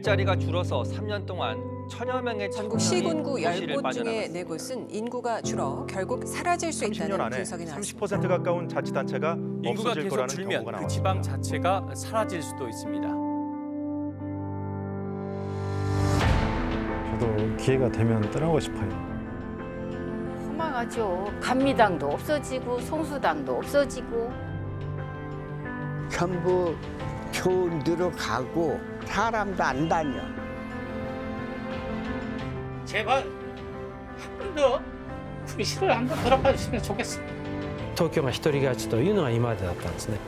일자리가 줄어서 3년 동안 천여 명의 전국 청년이 시군구 도시를 10곳 중에 빠져나갔습니다. 4곳은 인구가 줄어 결국 사라질 수 30년 있다는 안에 분석이 나왔습니다. 30% 가까운 자치단체가 인구가 없어질 계속 거라는 줄면 경고가 그 나왔습니다. 지방 자체가 사라질 수도 있습니다. 저도 기회가 되면 떠나고 싶어요. 허망하죠. 감리당도 없어지고 송수당도 없어지고. 전부 교원으로 가고 사람도 안 다녀. 제발 한 번 더 구시를 한번 돌아봐 주시면 좋겠습니다. 東京が一人勝ちというのが今までだったんですね。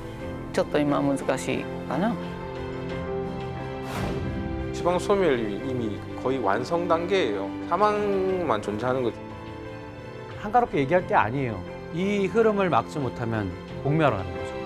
ちょっと今難しいかな。 지방 소멸이 이미 거의 완성 단계예요. 사망만 존재하는 거죠. 한가롭게 얘기할 게 아니에요. 이 흐름을 막지 못하면 공멸하는 거죠.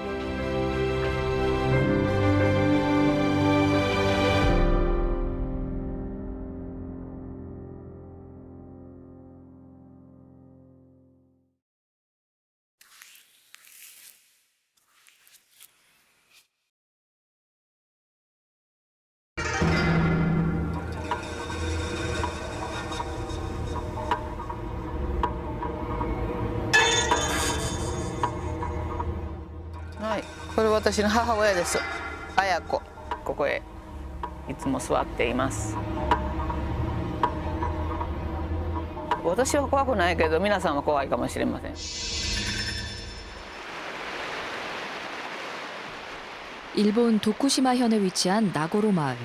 はい、これ私の母親です。綾子、ここへいつも座っています。私は怖くないけど、皆さんは怖いかもしれません。 일본 도쿠시마현에 위치한 나고로 마을.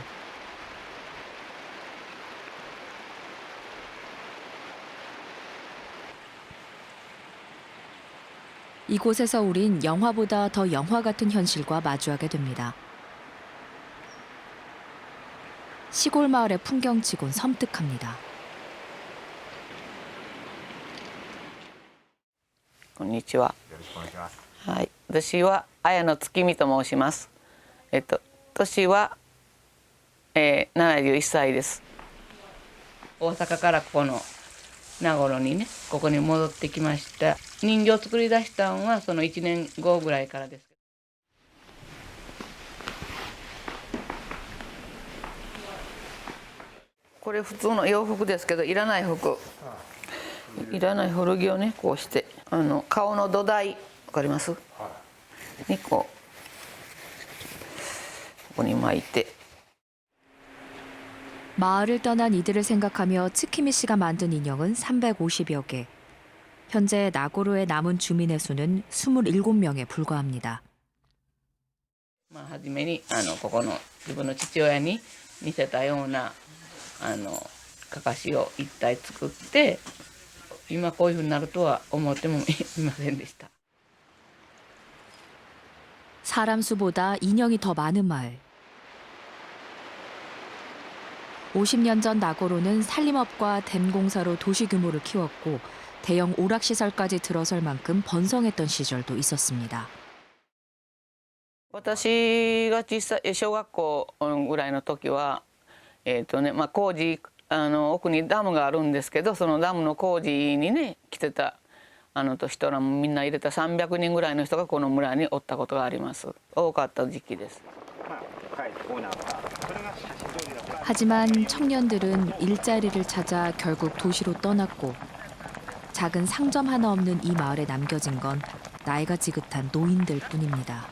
이곳에서 우린 영화보다 더 영화 같은 현실과 마주하게 됩니다. 시골 마을의 풍경치곤 섬뜩합니다. こんにちは。はい、私は綾野月見と申します。年は、71歳です。大阪からここの名頃にね、ここに戻ってきました。人形を作り出したのはその1年後ぐらいからです。これ普通の洋服ですけど、いらない服、いらない古着をね、こうして顔の土台、わかります？にここに巻いて。 마을을 떠난 이들을 생각하며 츠키미 씨가 만든 인형은 350여 개. 현재 나고로에 남은 주민의 수는 27명에 불과합니다. 初めにここの自分の父親に似せたようなかかしを一体作って、今こういうふうになるとは思ってもいませんでした。 사람 수보다 인형이 더 많은 마을. 50년 전 나고로는 산림업과 댐 공사로 도시 규모를 키웠고 대형 오락시설까지 들어설 만큼 번성했던 시절도 있었습니다. 私が小学校ぐらいの時は、工事奥にダムがあるんですけど、そのダムの工事にね来てた人らもみんな入れた300人ぐらいの人がこの村におったことがあります。多かった時期です。 하지만 청년들은 일자리를 찾아 결국 도시로 떠났고 작은 상점 하나 없는 이 마을에 남겨진 건 나이가 지긋한 노인들 뿐입니다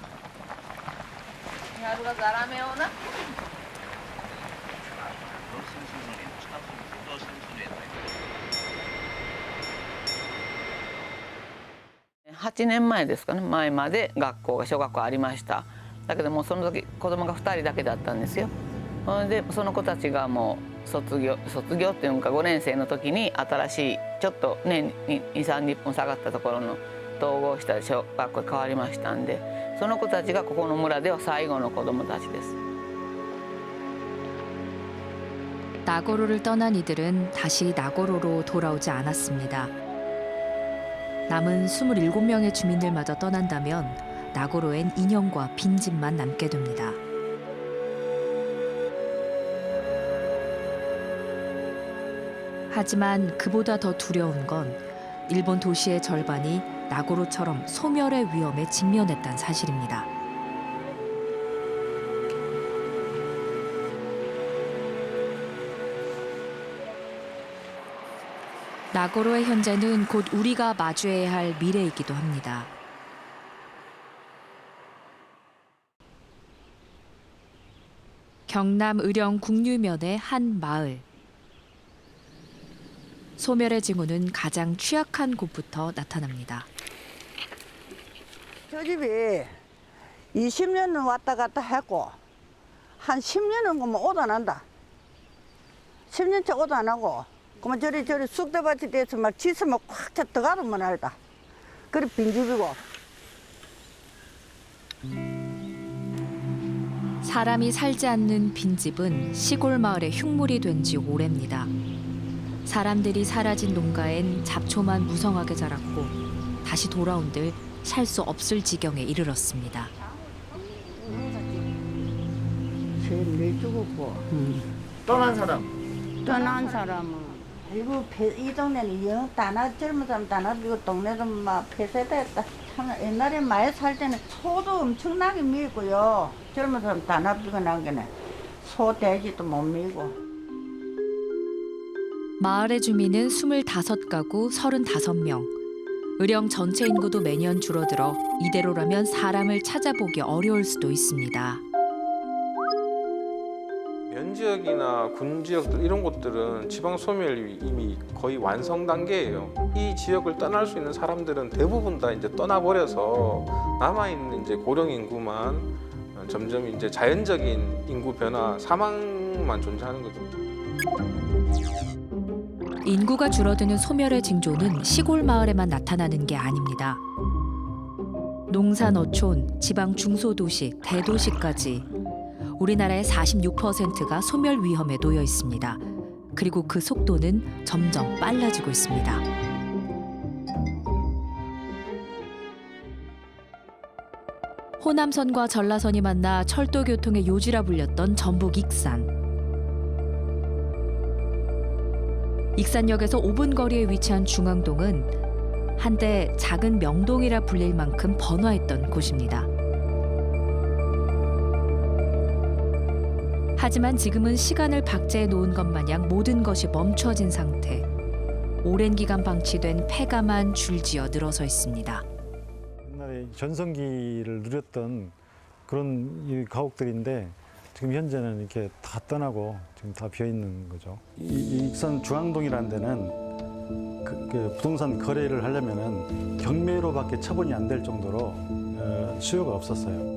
.8年前ですかね、前まで小学校ありました。だけどもその時子供が2人だけだったんですよ。でその子たちがもう卒業っていうのか5年生の時に新しいちょっと年に20、30分下がったところの統合した小学校に変わりましたんで、その子たちがここの村では最後の子供たちです。 나고로를 떠난 이들은 다시 나고로로 돌아오지 않았습니다. 남은 27명의 주민들마저 떠난다면 나고로엔 인형과 빈집만 남게 됩니다. 하지만 그보다 더 두려운 건 일본 도시의 절반이 나고로처럼 소멸의 위험에 직면했다는 사실입니다. 나고로의 현재는 곧 우리가 마주해야 할 미래이기도 합니다. 경남 의령 국류면의 한 마을. 소멸의 징후는 가장 취약한 곳부터 나타납니다. 저 집이 20년은 왔다 갔다 했고 한 10년은 그러면 오도 안 한다. 10년째 오도 안 하고 그러면 저리 쑥대밭이 돼서 막 지스면 꽉 차 들어가면 알다. 그래 빈집이고. 사람이 살지 않는 빈집은 시골 마을의 흉물이 된 지 오래입니다. 사람들이 사라진 농가엔 잡초만 무성하게 자랐고 다시 돌아온들 살 수 없을 지경에 이르렀습니다. 내 죽었고. 떠난 사람? 떠난 사람은 이거 이 동네는 영 다나 젊은 사람 다나 이거 동네도 막 폐쇄됐다. 참 옛날에 마에 살 때는 소도 엄청나게 밀고요. 젊은 사람 다나 비고 난 게네. 소 돼지도 못 밀고. 마을의 주민은 25가구 35명. 의령 전체 인구도 매년 줄어들어 이대로라면 사람을 찾아보기 어려울 수도 있습니다. 면지역이나 군지역들 이런 곳들은 지방 소멸이 이미 거의 완성 단계예요. 이 지역을 떠날 수 있는 사람들은 대부분 다 이제 떠나버려서 남아 있는 이제 고령 인구만 점점 이제 자연적인 인구 변화, 사망만 존재하는 거죠. 인구가 줄어드는 소멸의 징조는 시골 마을에만 나타나는 게 아닙니다. 농산 어촌, 지방 중소도시, 대도시까지 우리나라의 46%가 소멸 위험에 놓여 있습니다. 그리고 그 속도는 점점 빨라지고 있습니다. 호남선과 전라선이 만나 철도 교통의 요지라 불렸던 전북 익산. 익산역에서 5분 거리에 위치한 중앙동은 한때 작은 명동이라 불릴 만큼 번화했던 곳입니다. 하지만 지금은 시간을 박제해 놓은 것 마냥 모든 것이 멈춰진 상태. 오랜 기간 방치된 폐가만 줄지어 늘어서 있습니다. 옛날에 전성기를 누렸던 그런 이 가옥들인데 지금 현재는 이렇게 다 떠나고 지금 다 비어 있는 거죠. 이 익산 중앙동이라는 데는 그 부동산 거래를 하려면은 경매로밖에 처분이 안 될 정도로 수요가 없었어요.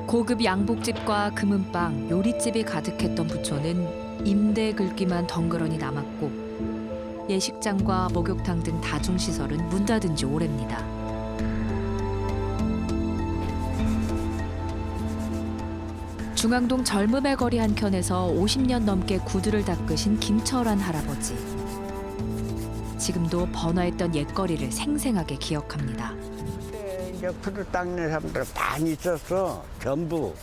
고급 양복집과 금은방, 요리집이 가득했던 부촌은 임대 글귀만 덩그러니 남았고 예식장과 목욕탕 등 다중시설은 문 닫은 지 오래입니다. 중앙동 젊음의 거리 한켠에서 50년 넘게 구두를 닦으신 김철환 할아버지. 지금도 번화했던 옛거리를 생생하게 기억합니다. 이제 구두 닦는 사람들 많이 있었어. 전부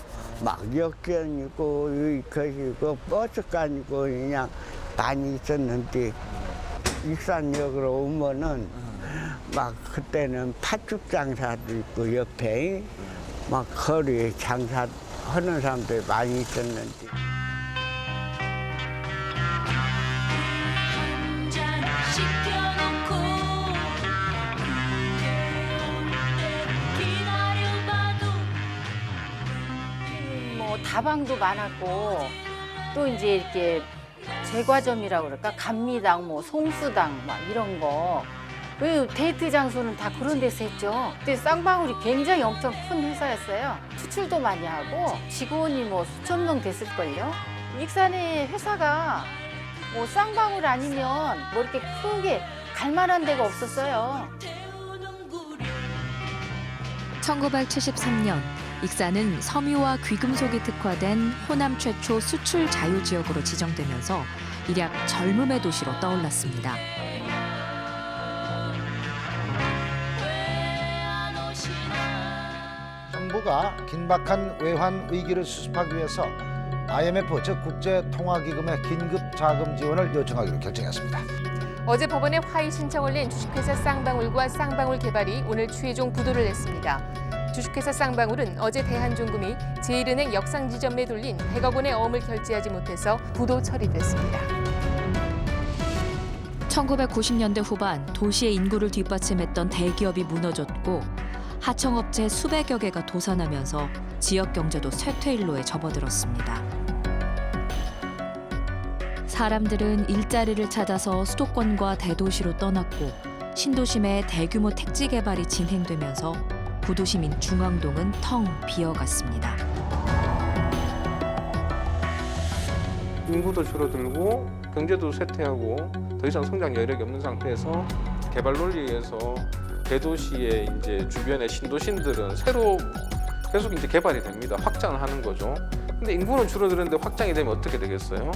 막 역전이고 것이고 버스간이고 그냥 많이 있었는데 익산역으로 오면은 막 그때는 팥죽 장사도 있고 옆에 막 거리에 장사 하는 사람들이 많이 있었는데. 뭐 다방도 많았고 또 이제 이렇게 제과점이라고 그럴까 감리당 뭐 송수당 막 이런 거. 그 데이트 장소는 다 그런 데서 했죠. 그때 쌍방울이 굉장히 엄청 큰 회사였어요. 수출도 많이 하고 직원이 뭐 수천 명 됐을걸요. 익산에 회사가 뭐 쌍방울 아니면 뭐 이렇게 크게 갈 만한 데가 없었어요. 1973년 익산은 섬유와 귀금속이 특화된 호남 최초 수출 자유지역으로 지정되면서 일약 젊음의 도시로 떠올랐습니다. 정부가 긴박한 외환 위기를 수습하기 위해서 IMF 즉 국제통화기금의 긴급 자금 지원을 요청하기로 결정했습니다. 어제 법원에 화의 신청을 낸 주식회사 쌍방울과 쌍방울개발이 오늘 최종 부도를 냈습니다. 주식회사 쌍방울은 어제 대한중금이 제1은행 역상지점에 돌린 100억 원의 어음을 결제하지 못해서 부도 처리됐습니다. 1990년대 후반 도시의 인구를 뒷받침했던 대기업이 무너졌고 하청업체 수백여 개가 도산하면서 지역 경제도 쇠퇴일로에 접어들었습니다. 사람들은 일자리를 찾아서 수도권과 대도시로 떠났고 신도심의 대규모 택지 개발이 진행되면서 구도심인 중앙동은 텅 비어갔습니다. 인구도 줄어들고 경제도 쇠퇴하고 더 이상 성장 여력이 없는 상태에서 개발 논리에서 대도시의 이제 주변의 신도시들은 새로 계속 이제 개발이 됩니다. 확장을 하는 거죠. 근데 인구는 줄어드는데 확장이 되면 어떻게 되겠어요?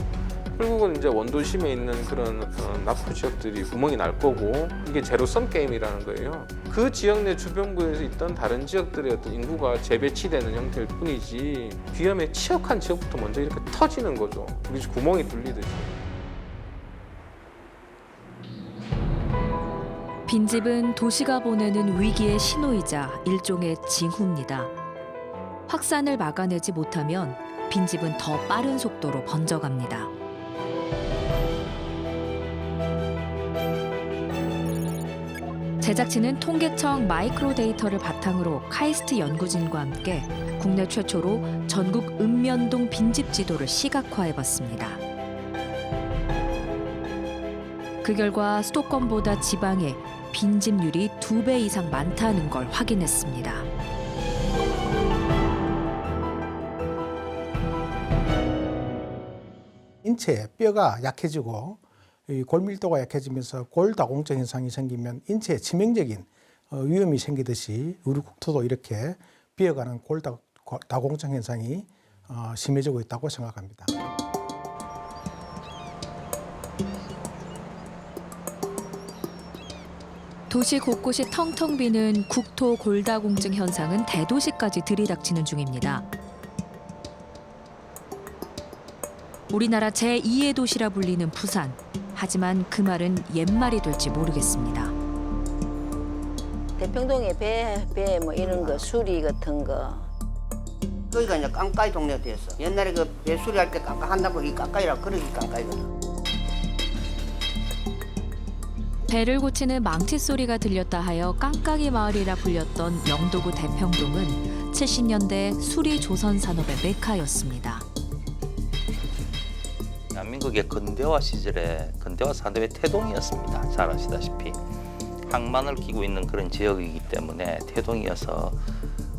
결국은 이제 원도심에 있는 그런 납부 지역들이 구멍이 날 거고 이게 제로섬 게임이라는 거예요. 그 지역 내 주변구에서 있던 다른 지역들의 어떤 인구가 재배치되는 형태일 뿐이지 위험에 취약한 지역부터 먼저 이렇게 터지는 거죠. 우리 구멍이 뚫리듯이. 빈집은 도시가 보내는 위기의 신호이자 일종의 징후입니다. 확산을 막아내지 못하면 빈집은 더 빠른 속도로 번져갑니다. 제작진은 통계청 마이크로 데이터를 바탕으로 카이스트 연구진과 함께 국내 최초로 전국 읍면동 빈집 지도를 시각화해봤습니다. 그 결과 수도권보다 지방에 빈집률이 2배 이상 많다는 걸 확인했습니다. 인체의 뼈가 약해지고 이 골밀도가 약해지면서 골다공증 현상이 생기면 인체에 치명적인 위험이 생기듯이 우리 국토도 이렇게 비어가는 골다공증 현상이 심해지고 있다고 생각합니다. 도시 곳곳이 텅텅 비는 국토 골다공증 현상은 대도시까지 들이닥치는 중입니다. 우리나라 제2의 도시라 불리는 부산. 하지만 그 말은 옛말이 될지 모르겠습니다. 대평동에 배 뭐 이런 거 수리 같은 거. 거기가 이제 깡까이 동네가 됐어. 옛날에 그 배 수리할 때 깡까 한다고 이 깡까이라 그러기 깡까이거든. 배를 고치는 망치 소리가 들렸다 하여 깡깡이 마을이라 불렸던 영도구 대평동은 70년대 수리 조선 산업의 메카였습니다. 대한민국의 근대화 시절에 근대화 산업의 태동이었습니다. 잘 아시다시피 항만을 끼고 있는 그런 지역이기 때문에 태동이어서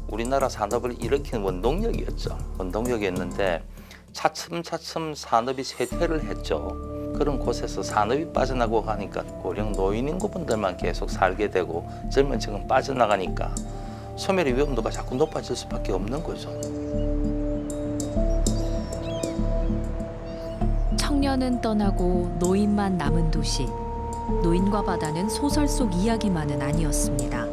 우리나라 산업을 일으키는 원동력이었죠. 원동력이었는데 차츰차츰 산업이 쇠퇴를 했죠. 그런 곳에서 산업이 빠져나가고 하니까 고령 노인 인구분들만 계속 살게 되고 젊은 층은 빠져나가니까 소멸의 위험도가 자꾸 높아질 수밖에 없는 거죠. 청년은 떠나고 노인만 남은 도시. 노인과 바다는 소설 속 이야기만은 아니었습니다.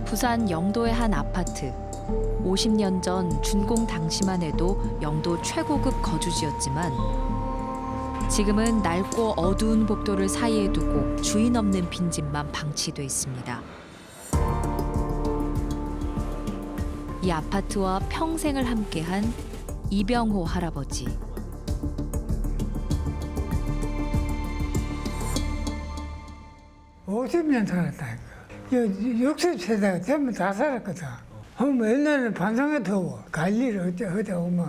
부산 영도의 한 아파트. 50년 전 준공 당시만 해도 영도 최고급 거주지였지만 지금은 낡고 어두운 복도를 사이에 두고 주인 없는 빈집만 방치돼 있습니다. 이 아파트와 평생을 함께한 이병호 할아버지. (50년) 살았다니까. 60세대가 전부 다 살았거든. 옛날에는 반상에 더워. 갈 일을 어쩌고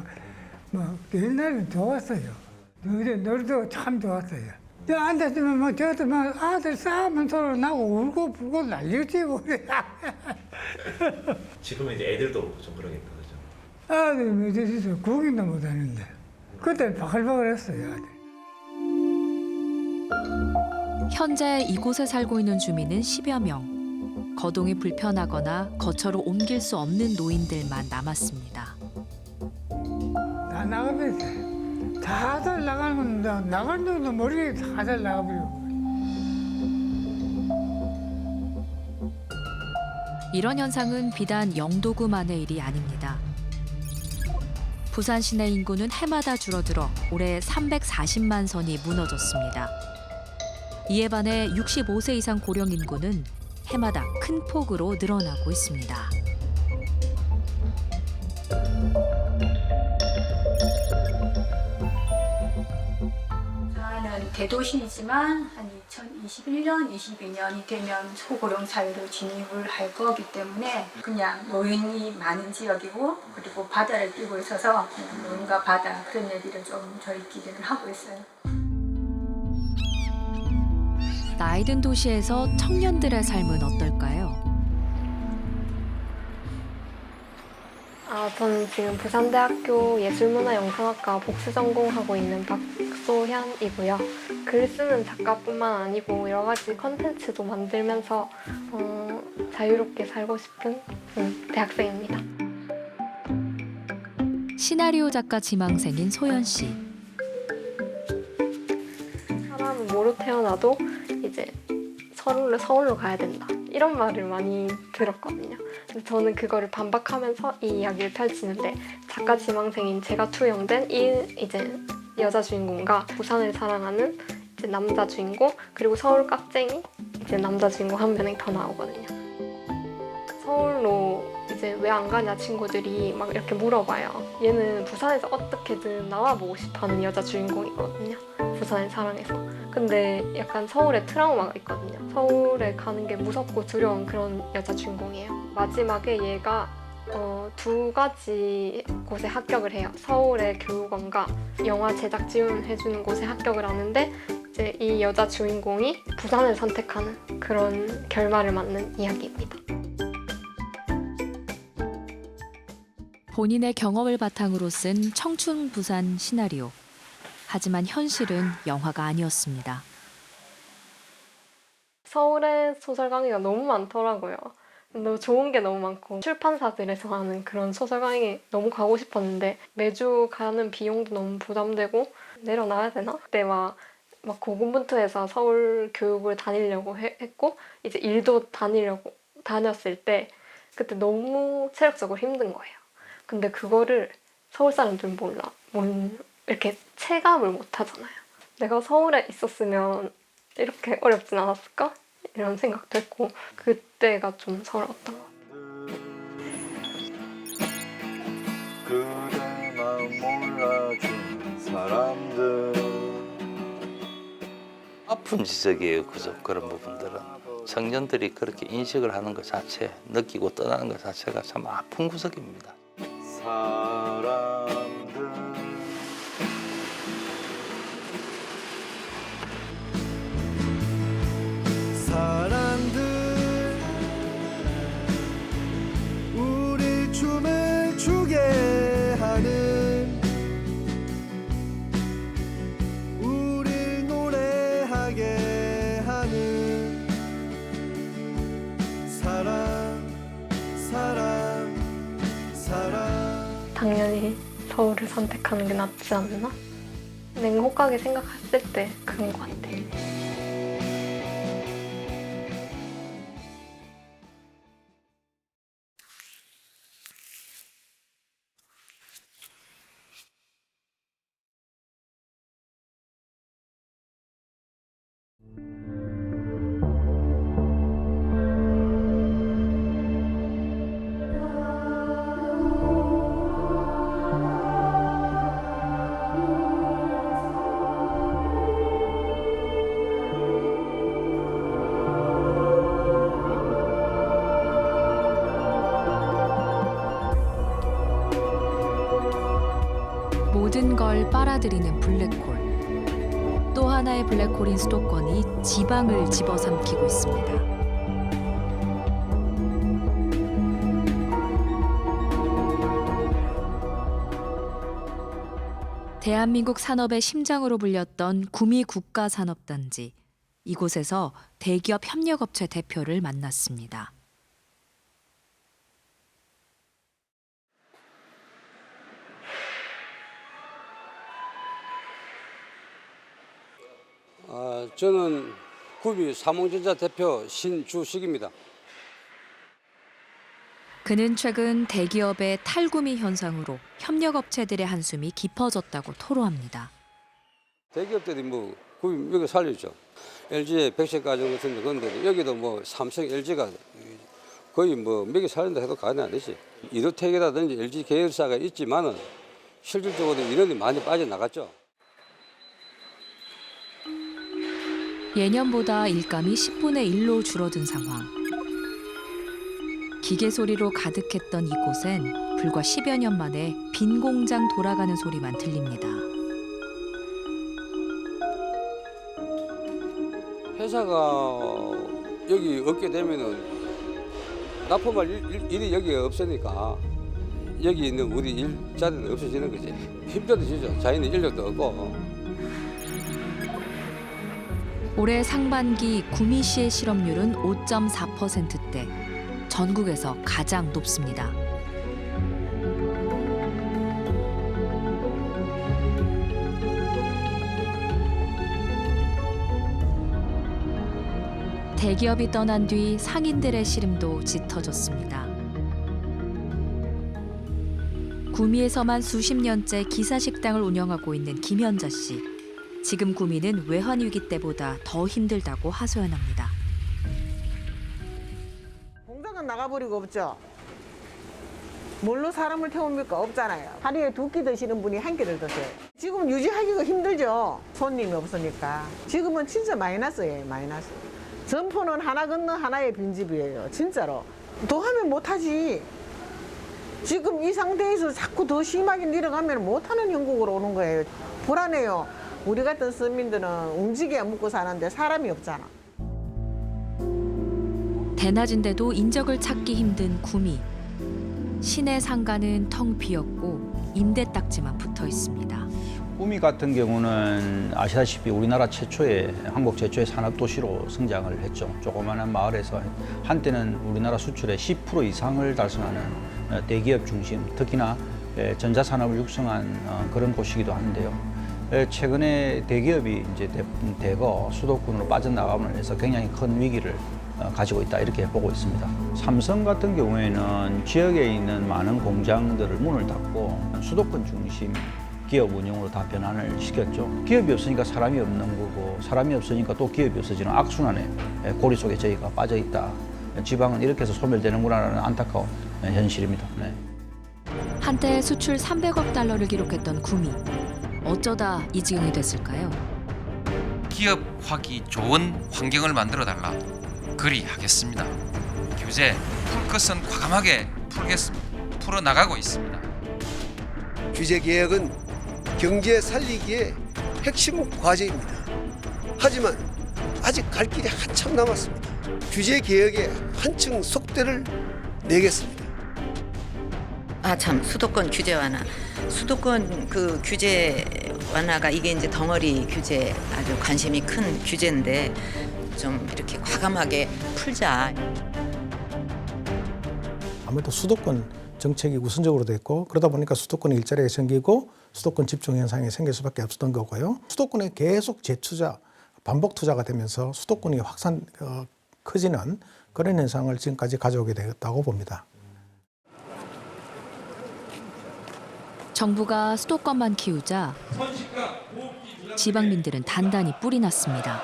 옛날에는 좋았어요. 노래도 참 좋았어요. 앉았으면 막 저도 막 아들 싸우면 소리 나고 울고 불고 난리지 우리. 지금은 이제 애들도 좀 그러겠다, 그죠? 아들 몇이서 구경도 못하는데 그때 바글바글했어요. 아들. 현재 이곳에 살고 있는 주민은 10여 명. 거동이 불편하거나 거처로 옮길 수 없는 노인들만 남았습니다. 다 나가버렸어요. 다들 나가는 건 나간 정도 모르게 다들 나가버리고. 이런 현상은 비단 영도구만의 일이 아닙니다. 부산 시내 인구는 해마다 줄어들어 올해 340만 선이 무너졌습니다. 이에 반해 65세 이상 고령 인구는 해마다 큰 폭으로 늘어나고 있습니다. 대도시이지만 한 2021년, 22년이 되면 소고령 사회로 진입을 할 거기 때문에 그냥 노인이 많은 지역이고 그리고 바다를 끼고 있어서 노인과 바다 그런 얘기를 좀 저희끼리는 하고 있어요. 나이든 도시에서 청년들의 삶은 어떨까요? 저는 지금 부산대학교 예술문화영상학과 복수 전공하고 있는 박소현이고요. 글 쓰는 작가뿐만 아니고 여러 가지 컨텐츠도 만들면서 자유롭게 살고 싶은 대학생입니다. 시나리오 작가 지망생인 소연 씨. 사람은 뭐로 태어나도 이제 서울로 가야 된다. 이런 말을 많이 들었거든요. 근데 저는 그거를 반박하면서 이 이야기를 펼치는데 작가 지망생인 제가 투영된 이제 여자 주인공과 부산을 사랑하는 이제 남자 주인공 그리고 서울 깍쟁이 이제 남자 주인공 한 명이 더 나오거든요. 서울로 이제 왜 안 가냐 친구들이 막 이렇게 물어봐요. 얘는 부산에서 어떻게든 나와보고 싶어하는 여자 주인공이거든요. 부산을 사랑해서. 근데 약간 서울에 트라우마가 있거든요. 서울에 가는 게 무섭고 두려운 그런 여자 주인공이에요. 마지막에 얘가 2가지 곳에 합격을 해요. 서울의 교육원과 영화 제작 지원해주는 곳에 합격을 하는데 이제 이 여자 주인공이 부산을 선택하는 그런 결말을 맞는 이야기입니다. 본인의 경험을 바탕으로 쓴 청춘 부산 시나리오. 하지만 현실은 영화가 아니었습니다. 서울에 소설 강의가 너무 많더라고요. 너무 좋은 게 너무 많고 출판사들에서 하는 그런 소설 강의 너무 가고 싶었는데 매주 가는 비용도 너무 부담되고 내려놔야 되나? 그때 막 고군분투해서 서울 교육을 다니려고 했고 이제 일도 다녔을 때 그때 너무 체력적으로 힘든 거예요. 근데 그거를 서울 사람들은 몰라. 이렇게 체감을 못 하잖아요. 내가 서울에 있었으면 이렇게 어렵진 않았을까? 이런 생각도 했고 그때가 좀 서러웠던 것 같아요. 그대 마음 몰라준 사람들 아픈 지적이에요. 그런 부분들은. 청년들이 그렇게 인식을 하는 것 자체, 느끼고 떠나는 것 자체가 참 아픈 구석입니다. 사람들 사람들 우리 춤을 추게 하는 우리 노래하게 하는 사랑 당연히 서울을 선택하는 게 낫지 않나? 냉혹하게 생각했을 때 그런 것 같아요. 모든 걸 빨아들이는 블랙홀. 또 하나의 블랙홀인 수도권이 지방을 집어삼키고 있습니다. 대한민국 산업의 심장으로 불렸던 구미 국가산업단지. 이곳에서 대기업 협력업체 대표를 만났습니다. 저는 구미 삼홍전자 대표 신주식입니다. 그는 최근 대기업의 탈구미 현상으로 협력업체들의 한숨이 깊어졌다고 토로합니다. 대기업들이 구미 여기 살렸죠. LG의 백색 가정 같은 데 그런데 여기도 삼성, LG가 거의 몇개 살린다 해도 과언이 아니지. 이노텍이라든지 LG 계열사가 있지만은 실질적으로 인원이 많이 빠져나갔죠. 예년보다 일감이 10분의 1로 줄어든 상황. 기계 소리로 가득했던 이곳엔 불과 10여 년 만에 빈 공장 돌아가는 소리만 들립니다. 회사가 여기 없게 되면은 납품할 일이 여기 없으니까 여기 있는 우리 일자리는 없어지는 거지. 힘들어지죠. 자기는 인력도 없고. 올해 상반기 구미 씨의 실업률은 5.4%대, 전국에서 가장 높습니다. 대기업이 떠난 뒤 상인들의 시름도 짙어졌습니다. 구미에서만 수십 년째 기사식당을 운영하고 있는 김현자 씨. 지금 구미는 외환위기 때보다 더 힘들다고 하소연합니다. 공장은 나가버리고 없죠. 뭘로 사람을 태웁니까? 없잖아요. 하루에 2끼 드시는 분이 1끼를 드세요. 지금 유지하기가 힘들죠. 손님이 없으니까. 지금은 진짜 마이너스예요. 마이너스. 점포는 하나 건너 하나의 빈집이에요. 진짜로. 더 하면 못하지. 지금 이 상태에서 자꾸 더 심하게 내려가면 못하는 형국으로 오는 거예요. 불안해요. 우리 같은 서민들은 움직여야 먹고 사는데 사람이 없잖아. 대낮인데도 인적을 찾기 힘든 구미. 시내 상가는 텅 비었고 임대 딱지만 붙어 있습니다. 구미 같은 경우는 아시다시피 우리나라 최초의 한국 최초의 산업도시로 성장을 했죠. 조그마한 마을에서 한때는 우리나라 수출의 10% 이상을 달성하는 대기업 중심, 특히나 전자산업을 육성한 그런 곳이기도 한데요. 최근에 대기업이 이제 대거 수도권으로 빠져나감을 해서 굉장히 큰 위기를 가지고 있다 이렇게 보고 있습니다. 삼성 같은 경우에는 지역에 있는 많은 공장들을 문을 닫고 수도권 중심 기업 운영으로 다 변환을 시켰죠. 기업이 없으니까 사람이 없는 거고 사람이 없으니까 또 기업이 없어지는 악순환의 고리 속에 저희가 빠져 있다. 지방은 이렇게 해서 소멸되는구나라는 안타까운 현실입니다. 네. 한때 수출 300억 달러를 기록했던 구미. 어쩌다 이 지경이 됐을까요? 기업하기 좋은 환경을 만들어달라. 그리 하겠습니다. 규제 풀 것은 과감하게 풀어나가고 있습니다. 규제 개혁은 경제 살리기의 핵심 과제입니다. 하지만 아직 갈 길이 한참 남았습니다. 규제 개혁에 한층 속도를 내겠습니다. 참 수도권 규제 완화. 수도권 그 규제 완화가 이게 이제 덩어리 규제 아주 관심이 큰 규제인데 좀 이렇게 과감하게 풀자. 아무래도 수도권 정책이 우선적으로 됐고 그러다 보니까 수도권에 일자리가 생기고 수도권 집중 현상이 생길 수밖에 없었던 거고요. 수도권에 계속 재투자, 반복 투자가 되면서 수도권이 커지는 그런 현상을 지금까지 가져오게 되었다고 봅니다. 정부가 수도권만 키우자 지방민들은 단단히 뿔이 났습니다.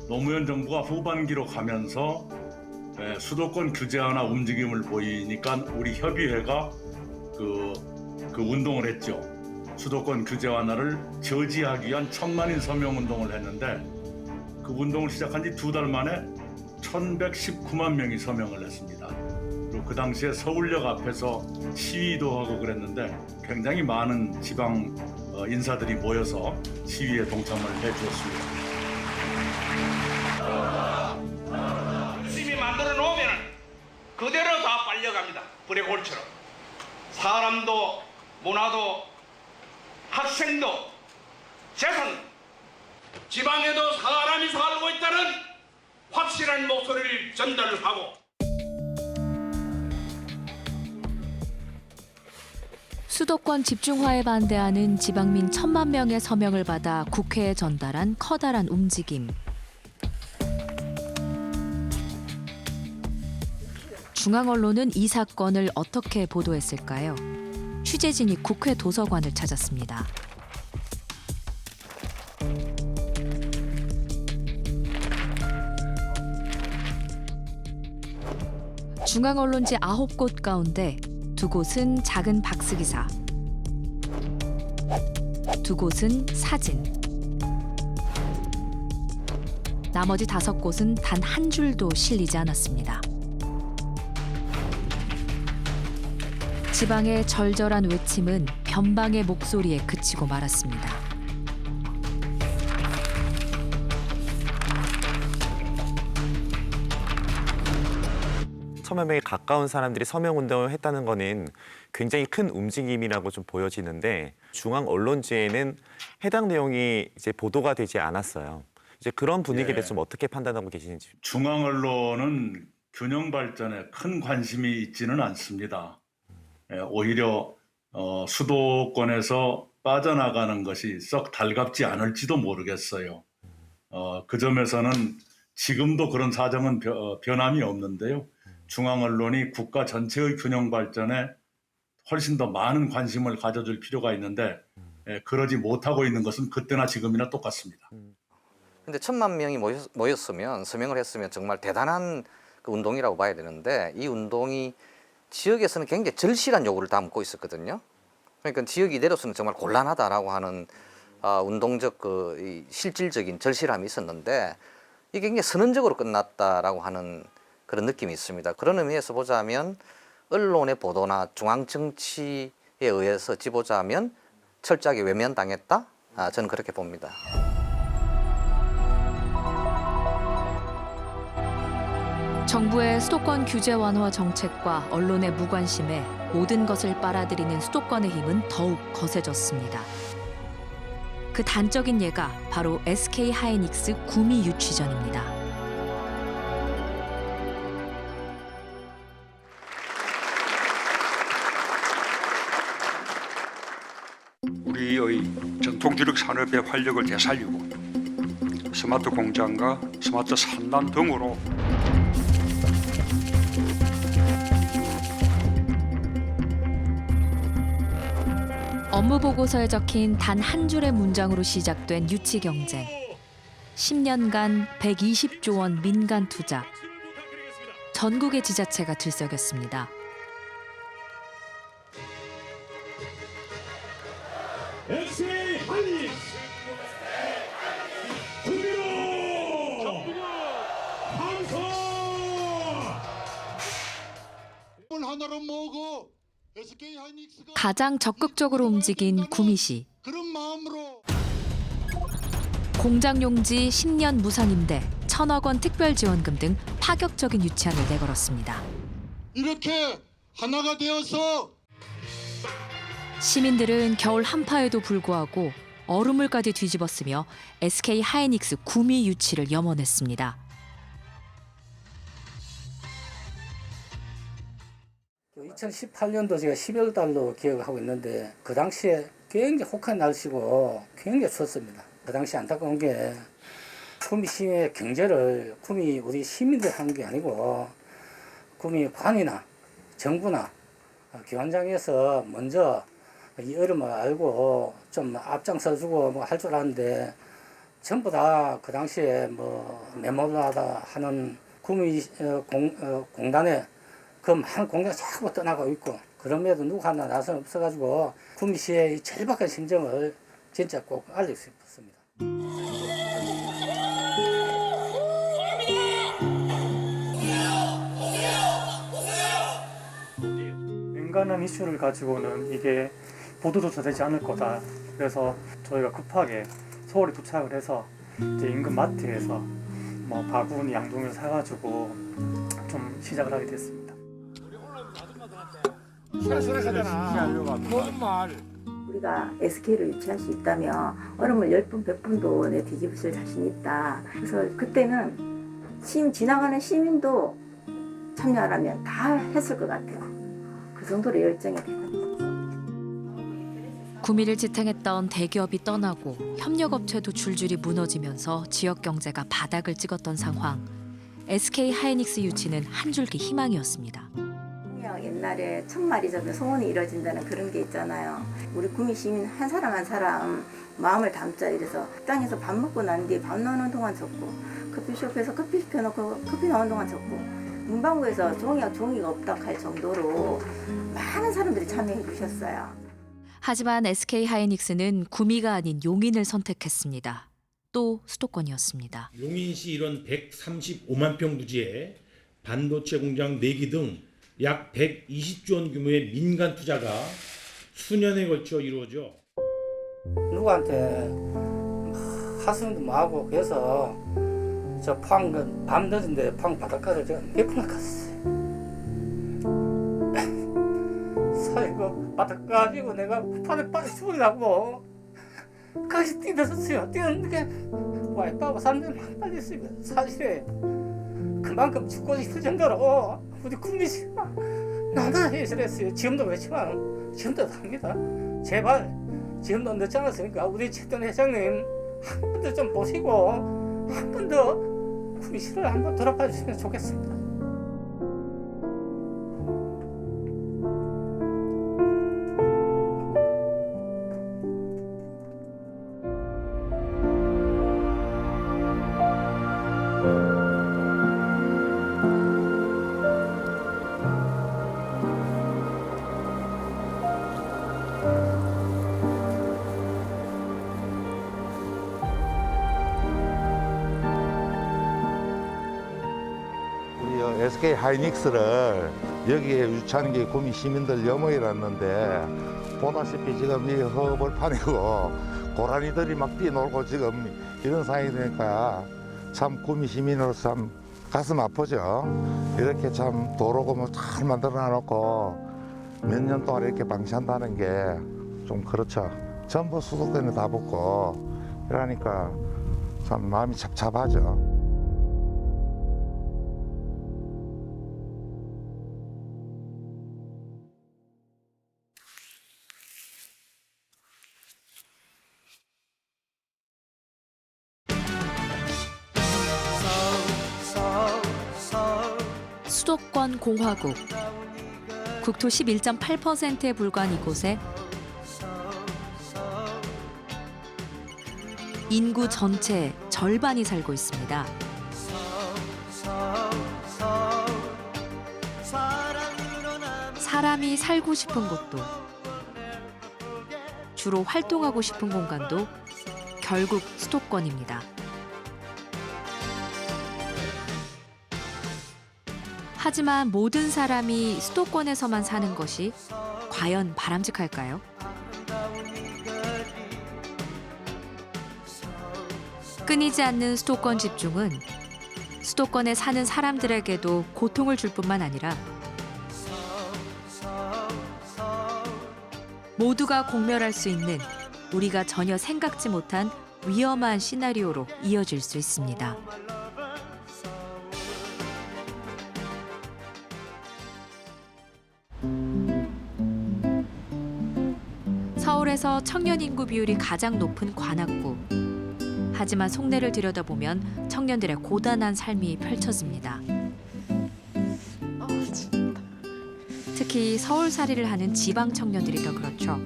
노무현 정부가 후반기로 가면서 수도권 규제 완화 움직임을 보이니까 우리 협의회가 그 운동을 했죠. 수도권 규제 완화를 저지하기 위한 1000만인 서명 운동을 했는데 그 운동을 시작한 지 2달 만에 1119만 명이 서명을 했습니다. 그리고 그 당시에 서울역 앞에서 시위도 하고 그랬는데 굉장히 많은 지방 인사들이 모여서 시위에 동참을 해주었습니다. 열심히 만들어 놓으면 그대로 다 빨려갑니다. 불의 골처럼. 사람도 문화도 학생도 재산 지방에도 사람이 살고 있다는 확실한 목소리를 전달하고 수도권 집중화에 반대하는 지방민 1000만 명의 서명을 받아 국회에 전달한 커다란 움직임. 중앙 언론은 이 사건을 어떻게 보도했을까요? 취재진이 국회 도서관을 찾았습니다. 중앙 언론지 9곳 가운데 2곳은 작은 박스기사. 두 곳은 사진. 나머지 5곳은 단 한 줄도 실리지 않았습니다. 지방의 절절한 외침은 변방의 목소리에 그치고 말았습니다. 천만 명에 가까운 사람들이 서명운동을 했다는 거는 굉장히 큰 움직임이라고 좀 보여지는데 중앙 언론지에는 해당 내용이 이제 보도가 되지 않았어요. 이제 그런 분위기에 대해서 좀 어떻게 판단하고 계시는지. 중앙 언론은 균형 발전에 큰 관심이 있지는 않습니다. 오히려 수도권에서 빠져나가는 것이 썩 달갑지 않을지도 모르겠어요. 그 점에서는 지금도 그런 사정은 변함이 없는데요. 중앙 언론이 국가 전체의 균형 발전에 훨씬 더 많은 관심을 가져줄 필요가 있는데 그러지 못하고 있는 것은 그때나 지금이나 똑같습니다. 근데 1000만 명이 모였으면 서명을 했으면 정말 대단한 그 운동이라고 봐야 되는데 이 운동이 지역에서는 굉장히 절실한 요구를 담고 있었거든요. 그러니까 지역 이대로서는 정말 곤란하다라고 하는 운동적 이 실질적인 절실함이 있었는데 이게 굉장히 선언적으로 끝났다라고 하는 그런 느낌이 있습니다. 그런 의미에서 보자면 언론의 보도나 중앙 정치에 의해서 보자면 철저하게 외면당했다. 저는 그렇게 봅니다. 정부의 수도권 규제 완화 정책과 언론의 무관심에 모든 것을 빨아들이는 수도권의 힘은 더욱 거세졌습니다. 그 단적인 예가 바로 SK 하이닉스 구미 유치전입니다. 우리의 전통 주력 산업의 활력을 되살리고 스마트 공장과 스마트 산단 등으로 업무 보고서에 적힌 단 한 줄의 문장으로 시작된 유치 경쟁. 10년간 120조 원 민간 투자. 전국의 지자체가 들썩였습니다. SK 하이닉스 구미로 항상 하나로 모으고 SK 하이닉스가 가장 적극적으로 움직인 구미시. 그런 마음으로 공장 용지 10년 무상임대, 1,000억 원 특별지원금 등 파격적인 유치안을 내걸었습니다. 이렇게 하나가 되어서 시민들은 겨울 한파에도 불구하고 얼음물까지 뒤집어쓰며 SK 하이닉스 구미 유치를 염원했습니다. 2018년도 제가 12월 달로 기억하고 있는데 그 당시에 굉장히 혹한 날씨고 굉장히 추웠습니다. 그 당시 안타까운 게 구미 시의 경제를 구미 우리 시민들 하는 게 아니고 구미 관이나 정부나 기관장에서 먼저 이 얼음을 알고 좀 앞장서주고 뭐 할 줄 알았는데 전부 다 그 당시에 뭐 메모라다 하는 구미 공단에 그 많은 공장이 자꾸 떠나가고 있고 그럼에도 누구 하나 나선 없어가지고 구미시의 절박한 심정을 진짜 꼭 알리고 싶었습니다. 민감한 이슈를 가지고는 이게 보도조차 되지 않을 거다. 그래서 저희가 급하게 서울에 도착을 해서 이제 인근 마트에서 뭐 바구니 양동이를 사가지고 좀 시작을 하게 됐습니다. 우리가 SK를 유치할 수 있다면 얼음을 10분, 100분도 내 뒤집을 자신 있다. 그래서 그때는 지나가는 시민도 참여하라면 다 했을 것 같아요. 그 정도로 열정이 대단했어요. 구미를 지탱했던 대기업이 떠나고 협력업체도 줄줄이 무너지면서 지역 경제가 바닥을 찍었던 상황. SK 하이닉스 유치는 한 줄기 희망이었습니다. 옛날에 천마리 잡혀 소원이 이뤄진다는 그런 게 있잖아요. 우리 구미 시민 한 사람 한 사람 마음을 담자 이래서 땅에서 밥 먹고 난 뒤에 밥 나오는 동안 적고 커피숍에서 커피 시켜놓고 커피 나오는 동안 적고 문방구에서 종이가 없다 할 정도로 많은 사람들이 참여해 주셨어요. 하지만 SK 하이닉스는 구미가 아닌 용인을 선택했습니다. 또 수도권이었습니다. 용인시 일원 135만 평 부지에 반도체 공장 4기 등 약 120조 원 규모의 민간 투자가 수년에 걸쳐 이루어져 누구한테 하소연도 뭐하고 그래서 저 포항 밤 늦은데 포항 바닷가를 제가 몇 번을 갔어요. 사이고 바닷가 가지고 내가 바닥에 빠져 죽으려고 거기서 뛰어들었어요. 뛰었는데 와이프하고 사람들이 막 빨렸어요. 사실에 그만큼 죽고 싶을 정도로 우리 국민씨가 나나 해설했어요. 지금도 그렇지만 지금도 합니다. 제발 지금도 늦지 않았으니까 우리 최던 회장님 한 번 더 좀 보시고 한 번 더 국민씨를 한번 돌아봐 주시면 좋겠습니다. SK 하이닉스를 여기에 유치하는 게 구미 시민들 염원이랐는데 보다시피 지금 이 허벌판이고 고라니들이 막 뛰놀고 지금 이런 상황이 되니까 참 구미 시민으로서 참 가슴 아프죠. 이렇게 참 도로고 잘 만들어 놔놓고 몇 년 동안 이렇게 방치한다는 게 좀 그렇죠. 전부 수도권에 다 붙고 이러니까 참 마음이 착잡하죠. 수도권 공화국. 국토 11.8%에 불과한 이곳에 인구 전체의 절반이 살고 있습니다. 사람이 살고 싶은 곳도 주로 활동하고 싶은 공간도 결국 수도권입니다. 하지만 모든 사람이 수도권에서만 사는 것이 과연 바람직할까요? 끊이지 않는 수도권 집중은 수도권에 사는 사람들에게도 고통을 줄 뿐만 아니라 모두가 공멸할 수 있는 우리가 전혀 생각지 못한 위험한 시나리오로 이어질 수 있습니다. 서울에서 청년 인구 비율이 가장 높은 관악구. 하지만 속내를 들여다보면 청년들의 고단한 삶이 펼쳐집니다. 특히 서울살이를 하는 지방 청년들이 더 그렇죠.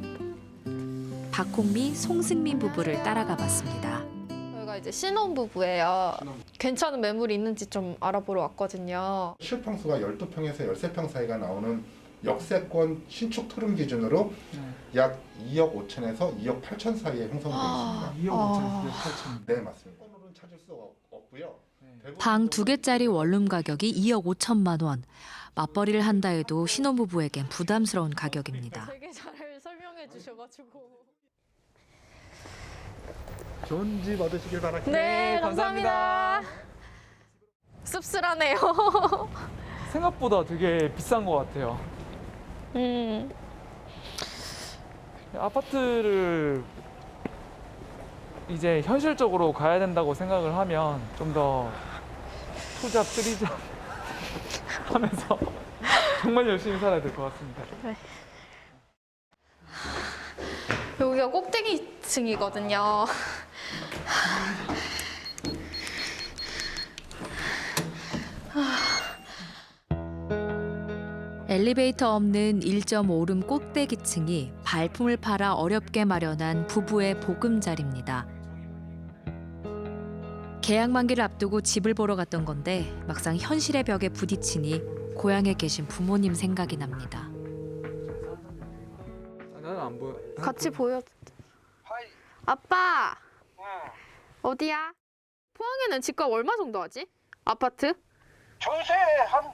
박홍미, 송승민 부부를 따라가 봤습니다. 저희가 이제 신혼부부예요. 괜찮은 매물이 있는지 좀 알아보러 왔거든요. 실평수가 12평에서 13평 사이가 나오는 역세권 신축 토름 기준으로 약 2억 5천에서 2억 8천 사이에 형성되어 있습니다. 2억 5천에서 2억 8천. 네, 맞습니다. 오늘은 찾을 수 없고요. 방 2개짜리 원룸 가격이 2억 5천만 원. 맞벌이를 한다 해도 신혼부부에겐 부담스러운 가격입니다. 되게 잘 설명해 주셔가지고. 좋은 집 얻으시길 바랄게요. 네, 감사합니다. 씁쓸하네요. 생각보다 되게 비싼 것 같아요. 아파트를 이제 현실적으로 가야 된다고 생각을 하면 좀 더 투잡, 쓰리잡 하면서 정말 열심히 살아야 될 것 같습니다. 네. 여기가 꼭대기층이거든요. 엘리베이터 없는 1.5룸 꼭대기층이 발품을 팔아 어렵게 마련한 부부의 보금자리입니다. 계약 만기를 앞두고 집을 보러 갔던 건데 막상 현실의 벽에 부딪히니 고향에 계신 부모님 생각이 납니다. 나는 안 보여. 같이 보여. 아빠. 어디야? 포항에는 집값 얼마 정도 하지? 아파트? 전세 한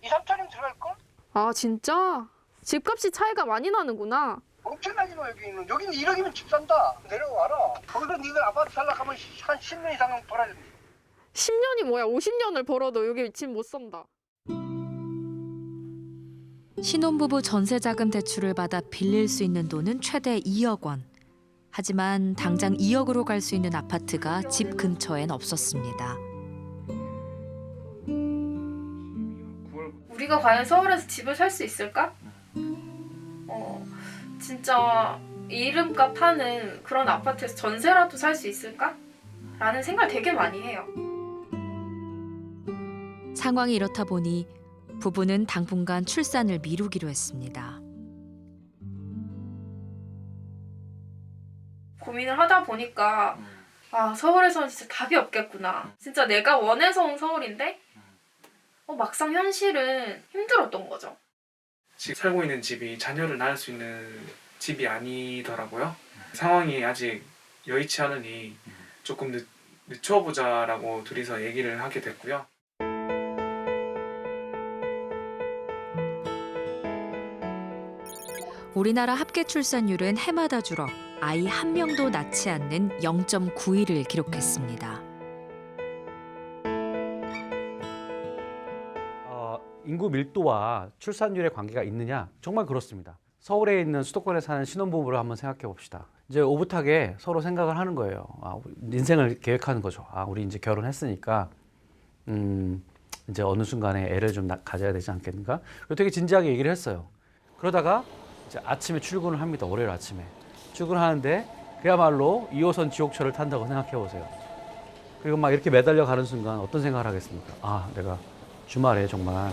2, 3천이면 들어갈걸? 아 진짜? 집값이 차이가 많이 나는구나. 엄청나지 뭐 여기는. 여기는 1억이면 집 산다. 내려와라. 거기서 니들 아파트 살려고 하면 한 10년 이상 벌어야 돼. 10년이 뭐야? 50년을 벌어도 여기 집 못 산다. 신혼부부 전세자금 대출을 받아 빌릴 수 있는 돈은 최대 2억 원. 하지만 당장 2억으로 갈 수 있는 아파트가 집 근처엔 없었습니다. 우리가 과연 서울에서 집을 살 수 있을까? 진짜 이름값 하는 그런 아파트에서 전세라도 살 수 있을까? 라는 생각을 되게 많이 해요. 상황이 이렇다 보니 부부는 당분간 출산을 미루기로 했습니다. 고민을 하다 보니까 아 서울에서는 진짜 답이 없겠구나. 진짜 내가 원해서 온 서울인데 막상 현실은 힘들었던 거죠. 지금 살고 있는 집이 자녀를 낳을 수 있는 집이 아니더라고요. 상황이 아직 여의치 않으니 조금 늦춰보자라고 둘이서 얘기를 하게 됐고요. 우리나라 합계 출산율은 해마다 줄어 아이 한 명도 낳지 않는 0.91을 기록했습니다. 인구 밀도와 출산율의 관계가 있느냐? 정말 그렇습니다. 서울에 있는 수도권에 사는 신혼부부를 한번 생각해 봅시다. 이제 오붓하게 서로 생각을 하는 거예요. 인생을 계획하는 거죠. 우리 이제 결혼했으니까 이제 어느 순간에 애를 좀 가져야 되지 않겠는가? 되게 진지하게 얘기를 했어요. 그러다가 이제 아침에 출근을 합니다. 월요일 아침에. 출근하는데 그야말로 2호선 지옥철을 탄다고 생각해 보세요. 그리고 막 이렇게 매달려 가는 순간 어떤 생각을 하겠습니까? 내가 주말에 정말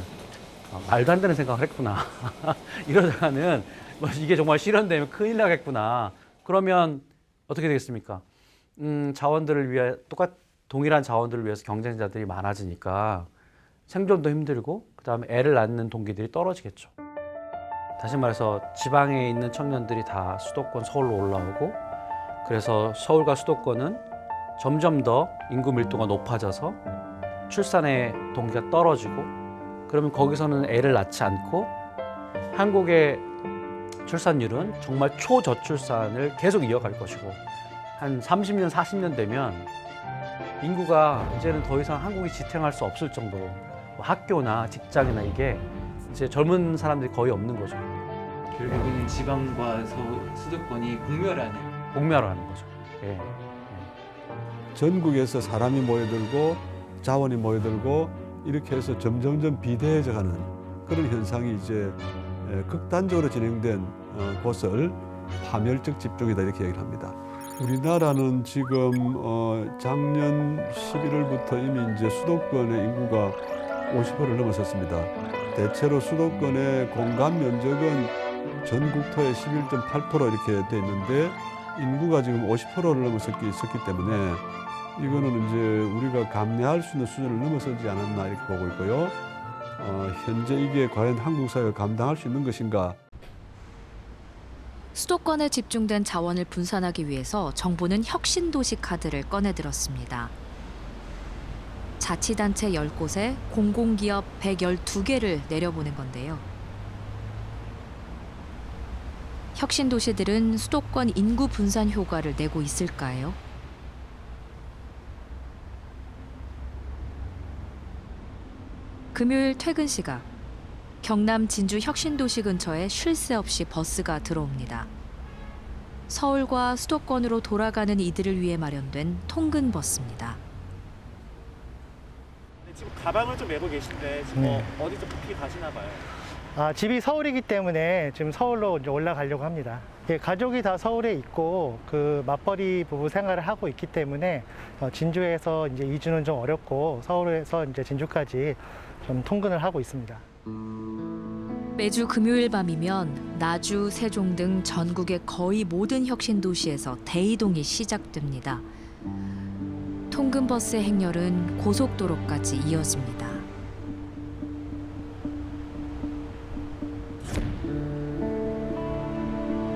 말도 안 되는 생각을 했구나. 이러다가는 이게 정말 실현되면 큰일 나겠구나. 그러면 어떻게 되겠습니까? 자원들을 위해 동일한 자원들을 위해서 경쟁자들이 많아지니까 생존도 힘들고 그다음에 애를 낳는 동기들이 떨어지겠죠. 다시 말해서 지방에 있는 청년들이 다 수도권 서울로 올라오고 그래서 서울과 수도권은 점점 더 인구 밀도가 높아져서 출산의 동기가 떨어지고 그러면 거기서는 애를 낳지 않고 한국의 출산율은 정말 초저출산을 계속 이어갈 것이고 한 30년, 40년 되면 인구가 이제는 더 이상 한국이 지탱할 수 없을 정도로 학교나 직장이나 이게 이제 젊은 사람들이 거의 없는 거죠. 결국은 지방과 수도권이 공멸하는 거죠. 예. 전국에서 사람이 모여들고 자원이 모여들고 이렇게 해서 점점점 비대해져가는 그런 현상이 이제 극단적으로 진행된 곳을 파멸적 집중이다 이렇게 얘기를 합니다. 우리나라는 지금 작년 11월부터 이미 이제 수도권의 인구가 50%를 넘어섰습니다. 대체로 수도권의 공간 면적은 전국토의 11.8% 이렇게 돼 있는데 인구가 지금 50%를 넘어섰기 때문에 이거는 이제 우리가 감내할 수 있는 수준을 넘어서지 않았나 이렇게 보고 있고요. 현재 이게 과연 한국 사회가 감당할 수 있는 것인가? 수도권에 집중된 자원을 분산하기 위해서 정부는 혁신도시 카드를 꺼내들었습니다. 자치단체 10곳에 공공기업 112개를 내려보낸 건데요. 혁신도시들은 수도권 인구 분산 효과를 내고 있을까요? 금요일 퇴근 시각, 경남 진주 혁신도시 근처에 쉴 새 없이 버스가 들어옵니다. 서울과 수도권으로 돌아가는 이들을 위해 마련된 통근버스입니다. 지금 가방을 좀 메고 계신데 지금 어디 좀 급히 가시나 봐요. 집이 서울이기 때문에 지금 서울로 이제 올라가려고 합니다. 가족이 다 서울에 있고 그 맞벌이 부부 생활을 하고 있기 때문에 진주에서 이제 이주는 좀 어렵고 서울에서 이제 진주까지 좀 통근을 하고 있습니다. 매주 금요일 밤이면 나주, 세종 등 전국의 거의 모든 혁신도시에서 대이동이 시작됩니다. 통근버스의 행렬은 고속도로까지 이어집니다.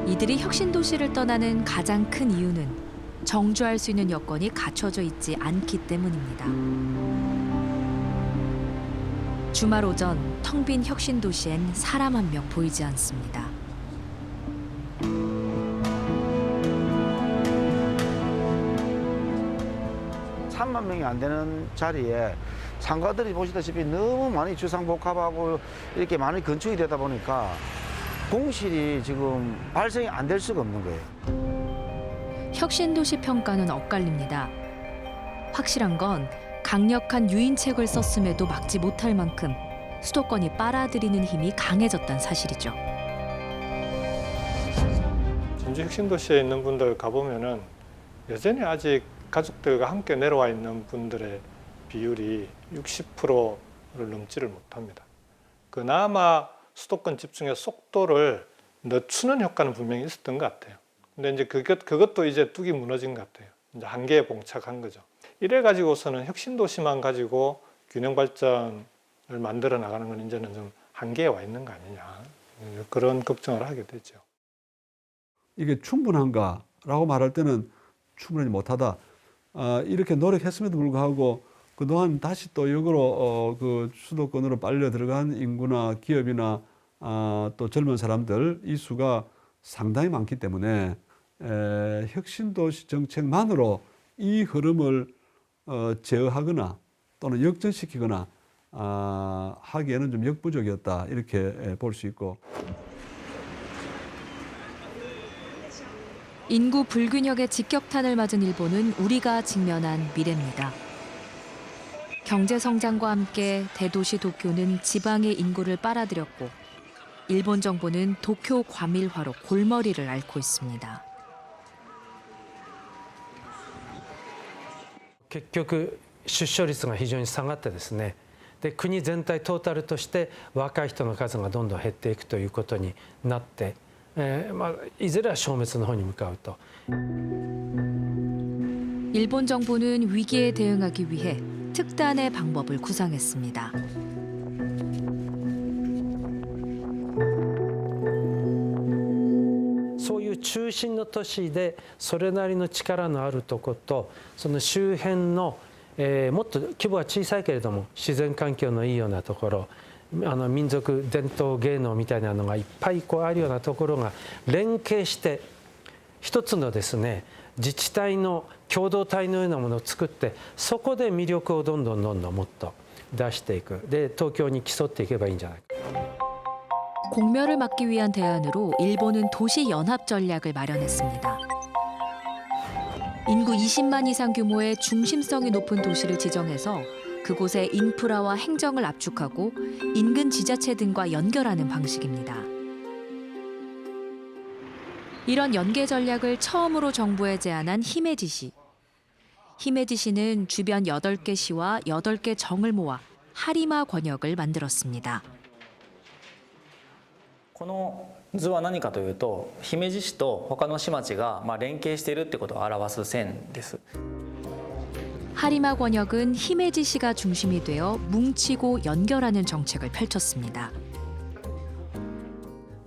이들이 혁신도시를 떠나는 가장 큰 이유는 정주할 수 있는 여건이 갖춰져 있지 않기 때문입니다. 주말 오전 텅 빈 혁신도시엔 사람 한 명 보이지 않습니다. (3만) 명이 안 되는 자리에 상가들이 보시다시피 너무 많이 주상복합하고 이렇게 많이 건축이 되다 보니까 공실이 지금 발생이 안 될 수가 없는 거예요. 혁신도시 평가는 엇갈립니다. 확실한 건 강력한 유인책을 썼음에도 막지 못할 만큼 수도권이 빨아들이는 힘이 강해졌다는 사실이죠. 진주 혁신도시에 있는 분들 가보면은 여전히 아직 가족들과 함께 내려와 있는 분들의 비율이 60%를 넘지를 못합니다. 그나마 수도권 집중의 속도를 늦추는 효과는 분명히 있었던 것 같아요. 근데 이제 그것도 이제 뚝이 무너진 것 같아요. 이제 한계에 봉착한 거죠. 이래 가지고서는 혁신도시만 가지고 균형 발전을 만들어 나가는 건 이제는 좀 한계에 와 있는 거 아니냐, 그런 걱정을 하게 되죠. 이게 충분한가라고 말할 때는 충분하지 못하다. 이렇게 노력했음에도 불구하고 그동안 다시 또 역으로 그 수도권으로 빨려 들어간 인구나 기업이나 또 젊은 사람들 이 수가 상당히 많기 때문에 혁신도시 정책만으로 이 흐름을 제어하거나 또는 역전시키거나 하기에는 좀 역부족이었다, 이렇게 볼 수 있고. 인구 불균형의 직격탄을 맞은 일본은 우리가 직면한 미래입니다. 경제 성장과 함께 대도시 도쿄는 지방의 인구를 빨아들였고 일본 정부는 도쿄 과밀화로 골머리를 앓고 있습니다. 結局出生率が非常に下がってですね、で国全体トータルとして若い人の数がどんどん減っていくということになって、いずれは消滅の方に向かうと。 일본 정부는 위기에 대응하기 위해 특단의 방법을 구상했습니다.そういう中心の都市でそれなりの力のあるところとその周辺の、もっと規模は小さいけれども自然環境のいいようなところ、民族伝統芸能みたいなのがいっぱいあるようなところが連携して一つのですね、自治体の共同体のようなものを作ってそこで魅力をどんどんもっと出していく。で東京に競っていけばいいんじゃないか。 공멸을 막기 위한 대안으로 일본은 도시 연합 전략을 마련했습니다. 인구 20만 이상 규모의 중심성이 높은 도시를 지정해서 그곳에 인프라와 행정을 압축하고 인근 지자체 등과 연결하는 방식입니다. 이런 연계 전략을 처음으로 정부에 제안한 히메지시. 히메지시는 주변 8개 시와 8개 정을 모아 하리마 권역을 만들었습니다. この図は何かというと、姫路市と他の市町が連携しているってことを表す線です。 하리마 권역은 히메지시가 중심이 되어 뭉치고 연결하는 정책을 펼쳤습니다.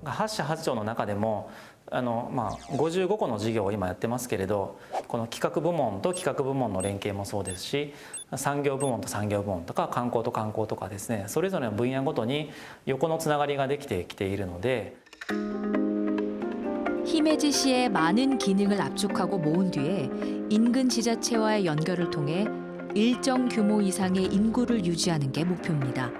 8市8町の中でも55個の事業を今やってますけれど、この企画部門と企画部門の連携もそうですし、産業部門と産業部門とか観光と観光とかですね、それぞれの分野ごとに横のつながりができてきているので、 히메지시의 많은 기능을 압축하고 모은 뒤에 인근 지자체와의 연결을 통해 일정 규모 이상의 인구를 유지하는 게 목표입니다.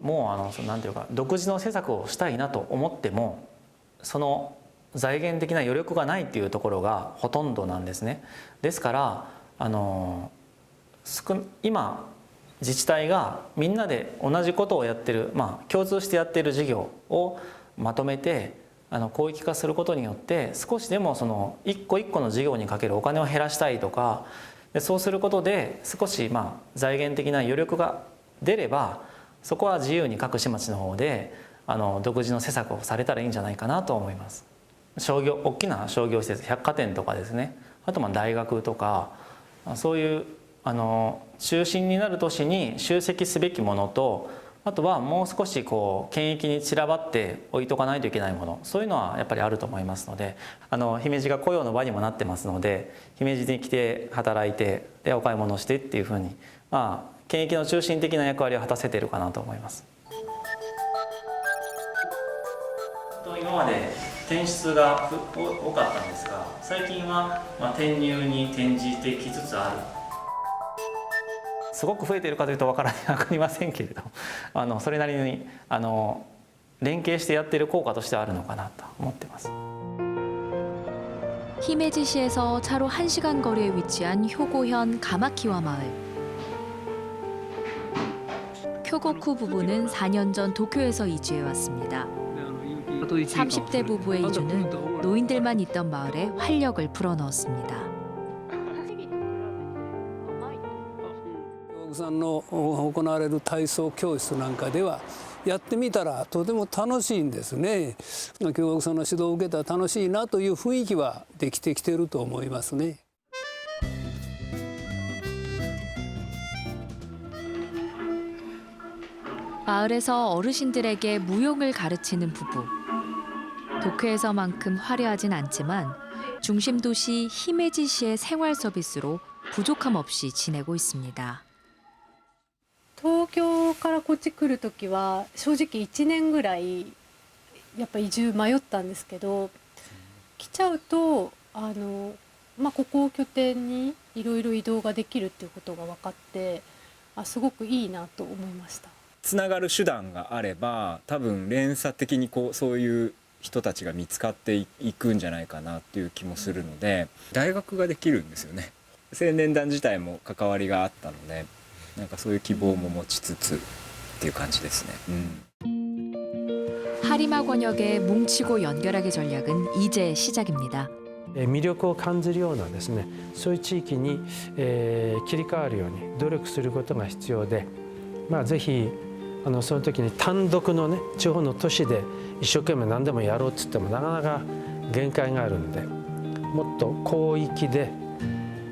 もうなんていうか独自の施策をしたいなと思ってもその財源的な余力がないっていうところがほとんどなんですね。ですから今自治体がみんなで同じことをやってる、共通してやっている事業をまとめて広域化することによって少しでもその一個一個の事業にかけるお金を減らしたいとか、そうすることで少し財源的な余力が出ればそこは自由に各市町の方で独自の施策をされたらいいんじゃないかなと思います。大きな商業施設、百貨店とかですね、あと大学とかそういう中心になる都市に集積すべきものとあとはもう少しこう検疫に散らばって置いとかないといけないもの、そういうのはやっぱりあると思いますので、姫路が雇用の場にもなってますので、姫路に来て働いてでお買い物をしてっていうふうに、検疫の中心的な役割を果たせているかなと思います。今まで転出が多かったんですが、最近は転入に転じてきつつある。すごく増えているかというと分かりませんけれど、それなりに連携してやっている効果としてはあるのかなと思っています。 히메지시에서 차로 1시간 거리에 위치한 효고현 가마키와 마을. 쿄고쿠 부부는 4년 전 도쿄에서 이주해 왔습니다. 30대 부부의 이주는 노인들만 있던 마을에 활력을 불어넣었습니다. さんの行われる体操教室なんかではやってみたらとても楽しいんですね。京極さんの指導を受けたら楽しいなという雰囲気はできてきていると思いますね。 마을에서 어르신들에게 무용을 가르치는 부부. 도쿄에서만큼 화려하진 않지만 중심 도시 히메지시의 생활 서비스로 부족함 없이 지내고 있습니다. 東京からこっち来る時は正直1年ぐらいやっぱ移住迷ったんですけど、来ちゃうとここを拠点にいろいろ移動ができるっていうことが分かって、すごくいいなと思いました。つながる手段があれば多分連鎖的にそういう人たちが見つかっていくんじゃないかなっていう気もするので、大学ができるんですよね。青年団自体も関わりがあったので、なんかそういう希望も持ちつつっていう感じですね。하리마 권역의 뭉치고 연결하기 전략은 이제 시작입니다. 魅力を感じるようなですね、そういう地域に、切り替わるように努力することが必要で、ぜひその時に単独のね地方の都市で一生懸命何でもやろうっつってもなかなか限界があるんで、もっと広域で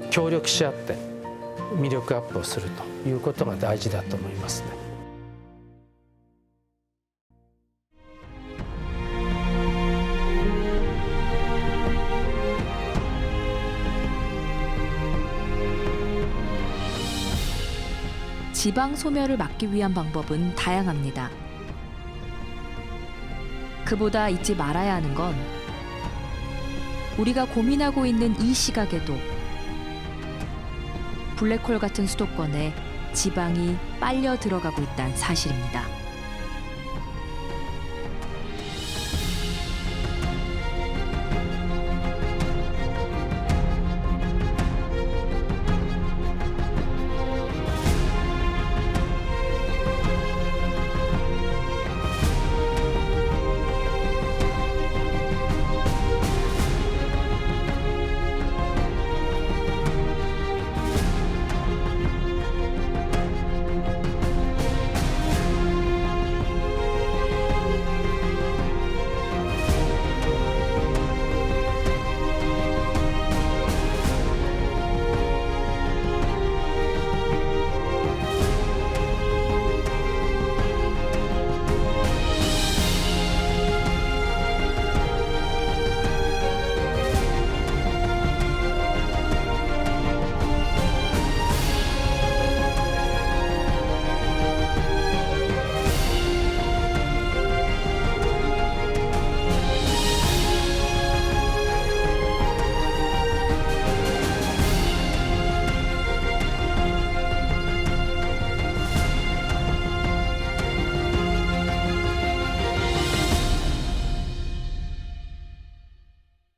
協力し合って魅力アップをするということが大事だと思いますね。지방 소멸을 막기 위한 방법은 다양합니다. 그보다 잊지 말아야 하는 건 우리가 고민하고 있는 이 시각에도 블랙홀 같은 수도권에 지방이 빨려 들어가고 있다는 사실입니다.